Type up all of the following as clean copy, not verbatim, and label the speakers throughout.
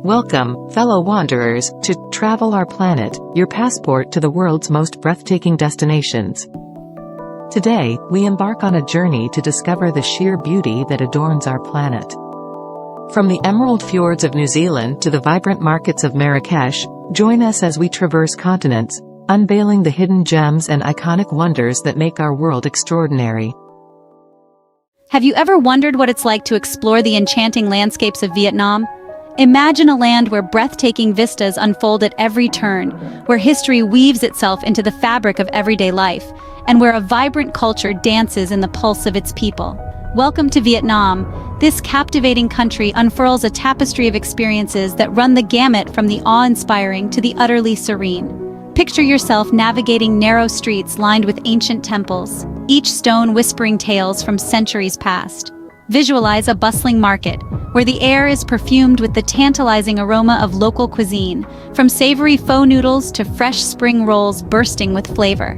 Speaker 1: Welcome, fellow wanderers, to Travel Our Planet, your passport to the world's most breathtaking destinations. Today, we embark on a journey to discover the sheer beauty that adorns our planet. From the emerald fjords of New Zealand to the vibrant markets of Marrakesh, join us as we traverse continents, unveiling the hidden gems and iconic wonders that make our world extraordinary.
Speaker 2: Have you ever wondered what it's like to explore the enchanting landscapes of Vietnam? Imagine a land where breathtaking vistas unfold at every turn, where history weaves itself into the fabric of everyday life, and where a vibrant culture dances in the pulse of its people. Welcome to Vietnam. This captivating country unfurls a tapestry of experiences that run the gamut from the awe-inspiring to the utterly serene. Picture yourself navigating narrow streets lined with ancient temples, each stone whispering tales from centuries past. Visualize a bustling market, where the air is perfumed with the tantalizing aroma of local cuisine, from savory pho noodles to fresh spring rolls bursting with flavor.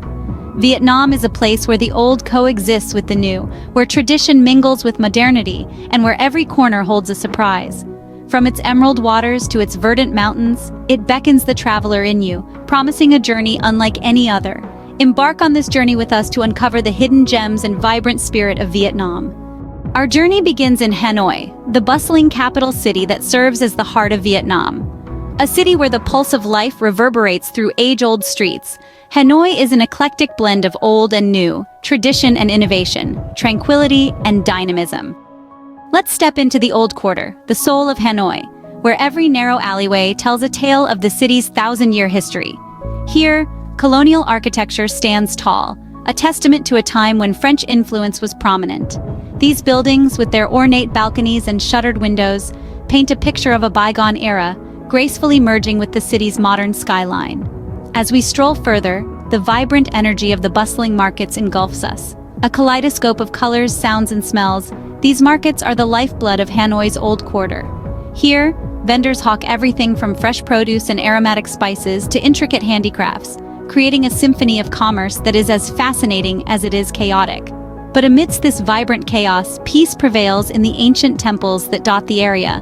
Speaker 2: Vietnam is a place where the old coexists with the new, where tradition mingles with modernity, and where every corner holds a surprise. From its emerald waters to its verdant mountains, it beckons the traveler in you, promising a journey unlike any other. Embark on this journey with us to uncover the hidden gems and vibrant spirit of Vietnam. Our journey begins in Hanoi, the bustling capital city that serves as the heart of Vietnam. A city where the pulse of life reverberates through age-old streets, Hanoi is an eclectic blend of old and new, tradition and innovation, tranquility and dynamism. Let's step into the Old Quarter, the soul of Hanoi, where every narrow alleyway tells a tale of the city's thousand-year history. Here, colonial architecture stands tall, a testament to a time when French influence was prominent. These buildings, with their ornate balconies and shuttered windows, paint a picture of a bygone era, gracefully merging with the city's modern skyline. As we stroll further, the vibrant energy of the bustling markets engulfs us. A kaleidoscope of colors, sounds, and smells, these markets are the lifeblood of Hanoi's Old Quarter. Here, vendors hawk everything from fresh produce and aromatic spices to intricate handicrafts, creating a symphony of commerce that is as fascinating as it is chaotic. But amidst this vibrant chaos, peace prevails in the ancient temples that dot the area.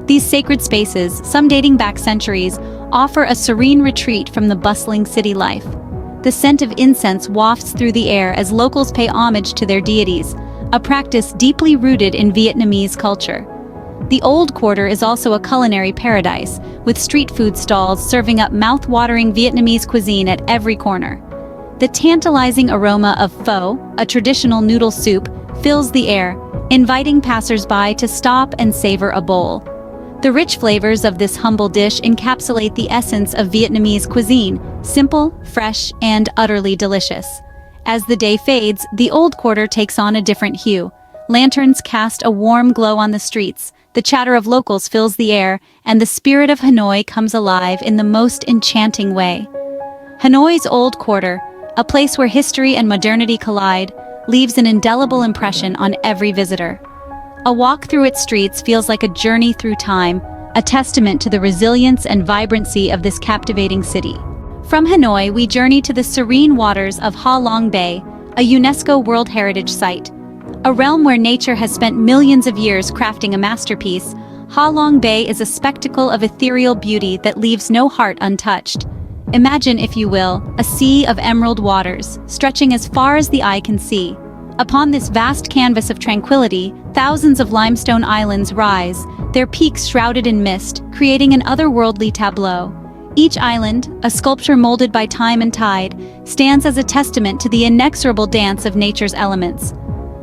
Speaker 2: These sacred spaces, some dating back centuries, offer a serene retreat from the bustling city life. The scent of incense wafts through the air as locals pay homage to their deities, a practice deeply rooted in Vietnamese culture. The Old Quarter is also a culinary paradise, with street food stalls serving up mouth-watering Vietnamese cuisine at every corner. The tantalizing aroma of pho, a traditional noodle soup, fills the air, inviting passers-by to stop and savor a bowl. The rich flavors of this humble dish encapsulate the essence of Vietnamese cuisine, simple, fresh, and utterly delicious. As the day fades, the Old Quarter takes on a different hue. Lanterns cast a warm glow on the streets, the chatter of locals fills the air, and the spirit of Hanoi comes alive in the most enchanting way. Hanoi's Old Quarter, a place where history and modernity collide, leaves an indelible impression on every visitor. A walk through its streets feels like a journey through time, a testament to the resilience and vibrancy of this captivating city. From Hanoi, we journey to the serene waters of Ha Long Bay, a UNESCO World Heritage Site. A realm where nature has spent millions of years crafting a masterpiece, Ha Long Bay is a spectacle of ethereal beauty that leaves no heart untouched. Imagine, if you will, a sea of emerald waters, stretching as far as the eye can see. Upon this vast canvas of tranquility, thousands of limestone islands rise, their peaks shrouded in mist, creating an otherworldly tableau. Each island, a sculpture molded by time and tide, stands as a testament to the inexorable dance of nature's elements.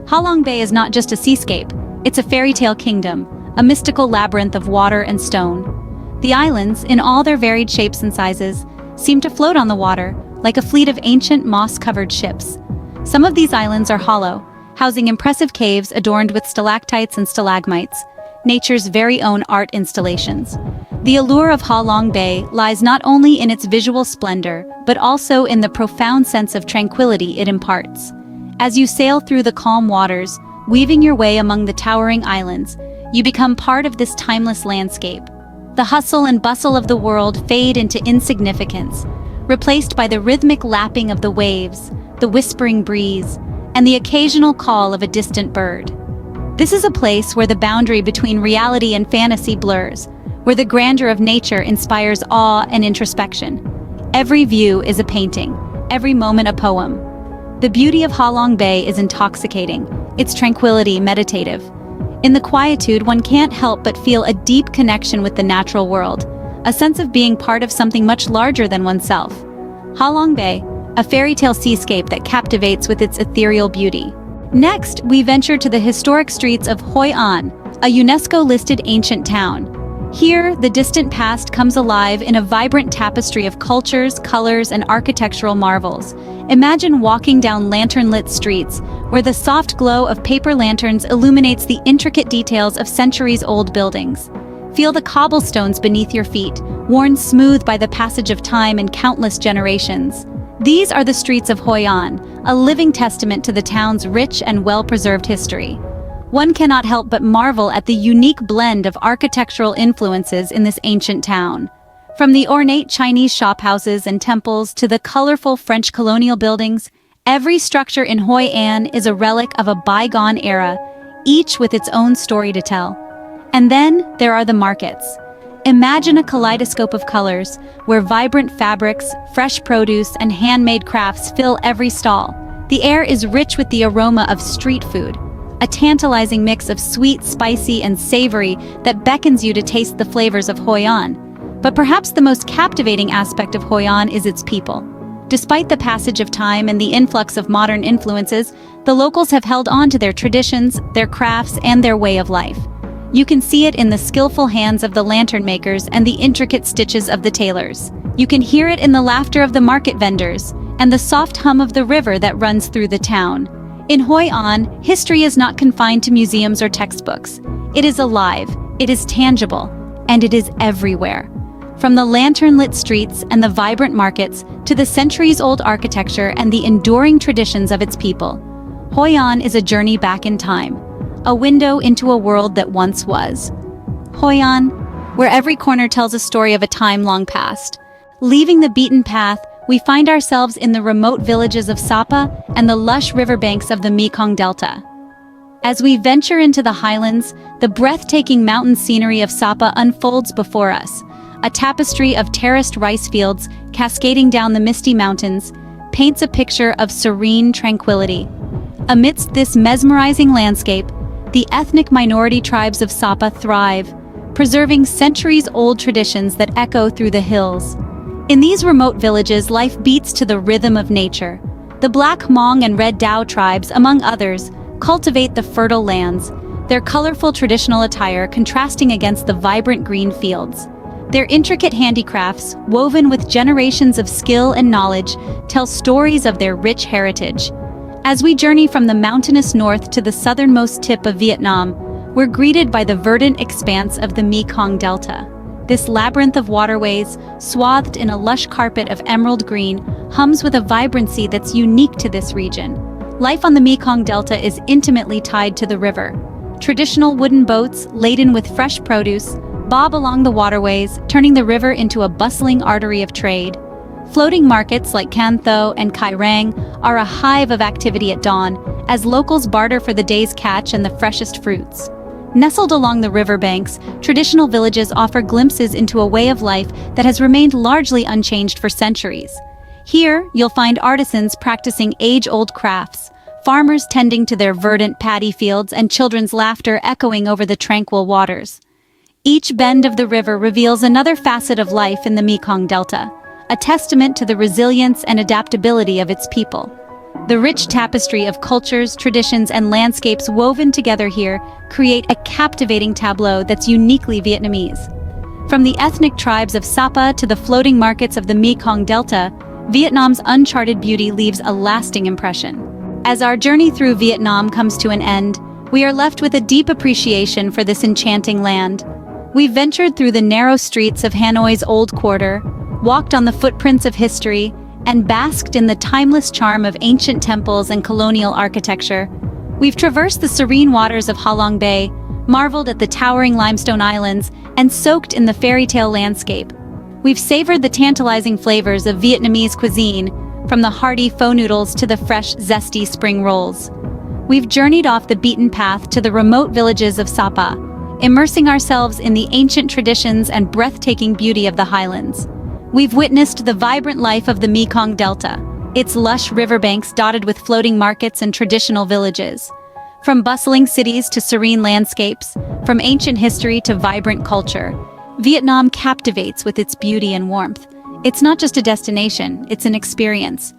Speaker 2: Ha Long Bay is not just a seascape, it's a fairy tale kingdom, a mystical labyrinth of water and stone. The islands, in all their varied shapes and sizes, seem to float on the water, like a fleet of ancient moss-covered ships. Some of these islands are hollow, housing impressive caves adorned with stalactites and stalagmites, nature's very own art installations. The allure of Ha Long Bay lies not only in its visual splendor, but also in the profound sense of tranquility it imparts. As you sail through the calm waters, weaving your way among the towering islands, you become part of this timeless landscape. The hustle and bustle of the world fade into insignificance, replaced by the rhythmic lapping of the waves, the whispering breeze, and the occasional call of a distant bird. This is a place where the boundary between reality and fantasy blurs, where the grandeur of nature inspires awe and introspection. Every view is a painting, every moment a poem. The beauty of Halong Bay is intoxicating, its tranquility meditative. In the quietude, one can't help but feel a deep connection with the natural world, a sense of being part of something much larger than oneself. Halong Bay, a fairy tale seascape that captivates with its ethereal beauty. Next, we venture to the historic streets of Hoi An, a UNESCO-listed ancient town. Here, the distant past comes alive in a vibrant tapestry of cultures, colors, and architectural marvels. Imagine walking down lantern-lit streets, where the soft glow of paper lanterns illuminates the intricate details of centuries-old buildings. Feel the cobblestones beneath your feet, worn smooth by the passage of time and countless generations. These are the streets of Hoi An, a living testament to the town's rich and well-preserved history. One cannot help but marvel at the unique blend of architectural influences in this ancient town. From the ornate Chinese shophouses and temples to the colorful French colonial buildings, every structure in Hoi An is a relic of a bygone era, each with its own story to tell. And then there are the markets. Imagine a kaleidoscope of colors, where vibrant fabrics, fresh produce, and handmade crafts fill every stall. The air is rich with the aroma of street food, a tantalizing mix of sweet, spicy, and savory that beckons you to taste the flavors of Hoi An. But perhaps the most captivating aspect of Hoi An is its people. Despite the passage of time and the influx of modern influences, the locals have held on to their traditions, their crafts, and their way of life. You can see it in the skillful hands of the lantern makers and the intricate stitches of the tailors. You can hear it in the laughter of the market vendors and the soft hum of the river that runs through the town. In Hoi An, history is not confined to museums or textbooks. It is alive, it is tangible, and it is everywhere. From the lantern-lit streets and the vibrant markets to the centuries-old architecture and the enduring traditions of its people, Hoi An is a journey back in time, a window into a world that once was. Hoi An, where every corner tells a story of a time long past. Leaving the beaten path, we find ourselves in the remote villages of Sapa and the lush riverbanks of the Mekong Delta. As we venture into the highlands, the breathtaking mountain scenery of Sapa unfolds before us. A tapestry of terraced rice fields cascading down the misty mountains paints a picture of serene tranquility. Amidst this mesmerizing landscape, the ethnic minority tribes of Sapa thrive, preserving centuries-old traditions that echo through the hills. In these remote villages, life beats to the rhythm of nature. The Black Hmong and Red Dao tribes, among others, cultivate the fertile lands, their colorful traditional attire contrasting against the vibrant green fields. Their intricate handicrafts, woven with generations of skill and knowledge, tell stories of their rich heritage. As we journey from the mountainous north to the southernmost tip of Vietnam, we're greeted by the verdant expanse of the Mekong Delta. This labyrinth of waterways, swathed in a lush carpet of emerald green, hums with a vibrancy that's unique to this region. Life on the Mekong Delta is intimately tied to the river. Traditional wooden boats, laden with fresh produce, bob along the waterways, turning the river into a bustling artery of trade. Floating markets like Can Tho and Kai Rang are a hive of activity at dawn, as locals barter for the day's catch and the freshest fruits. Nestled along the riverbanks, traditional villages offer glimpses into a way of life that has remained largely unchanged for centuries. Here, you'll find artisans practicing age-old crafts, farmers tending to their verdant paddy fields, and children's laughter echoing over the tranquil waters. Each bend of the river reveals another facet of life in the Mekong Delta, a testament to the resilience and adaptability of its people. The rich tapestry of cultures, traditions, and landscapes woven together here create a captivating tableau that's uniquely Vietnamese. From the ethnic tribes of Sapa to the floating markets of the Mekong Delta, Vietnam's uncharted beauty leaves a lasting impression. As our journey through Vietnam comes to an end, we are left with a deep appreciation for this enchanting land. We ventured through the narrow streets of Hanoi's Old Quarter, walked on the footprints of history, and basked in the timeless charm of ancient temples and colonial architecture. We've traversed the serene waters of Halong Bay, marveled at the towering limestone islands, and soaked in the fairy tale landscape. We've savored the tantalizing flavors of Vietnamese cuisine, from the hearty pho noodles to the fresh, zesty spring rolls. We've journeyed off the beaten path to the remote villages of Sapa, immersing ourselves in the ancient traditions and breathtaking beauty of the highlands. We've witnessed the vibrant life of the Mekong Delta, its lush riverbanks dotted with floating markets and traditional villages. From bustling cities to serene landscapes, from ancient history to vibrant culture, Vietnam captivates with its beauty and warmth. It's not just a destination, it's an experience,